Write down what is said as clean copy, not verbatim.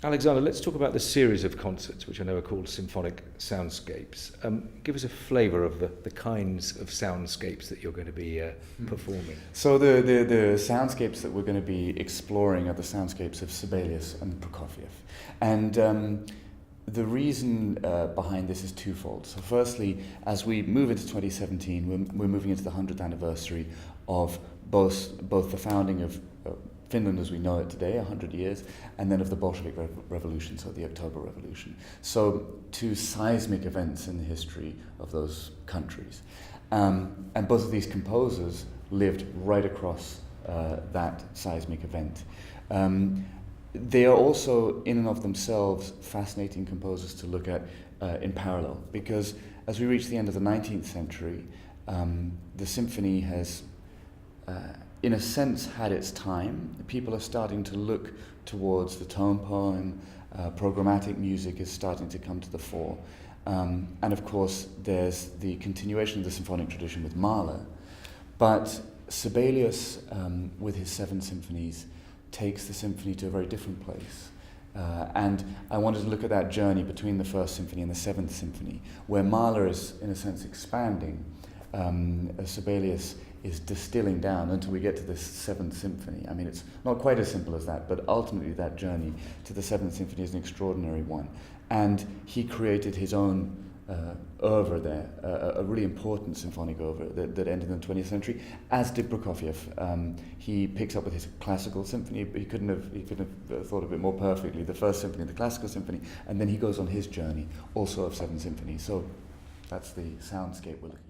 Alexander, let's talk about the series of concerts, which I know are called symphonic soundscapes. Give us a flavour of the kinds of soundscapes that you're going to be performing. So the soundscapes that we're going to be exploring are the soundscapes of Sibelius and Prokofiev. And the reason behind this is twofold. So firstly, as we move into 2017, we're moving into the 100th anniversary of both the founding of Finland as we know it today, 100 years, and then of the Bolshevik Revolution, so the October Revolution. So two seismic events in the history of those countries. And both of these composers lived right across that seismic event. They are also, in and of themselves, fascinating composers to look at in parallel, because as we reach the end of the 19th century, the symphony has in a sense had its time. People are starting to look towards the tone poem, programmatic music is starting to come to the fore. And of course there's the continuation of the symphonic tradition with Mahler, but Sibelius with his 7 symphonies takes the symphony to a very different place. And I wanted to look at that journey between the First Symphony and the 7th Symphony, where Mahler is in a sense expanding, Sibelius is distilling down until we get to this 7th Symphony. I mean, it's not quite as simple as that, but ultimately that journey to the 7th Symphony is an extraordinary one. And he created his own oeuvre there, a really important symphonic oeuvre that ended in the 20th century, as did Prokofiev. He picks up with his classical symphony, but he couldn't have thought of it more perfectly, the First Symphony, the classical symphony, and then he goes on his journey, also of 7 symphonies. So that's the soundscape we're looking at.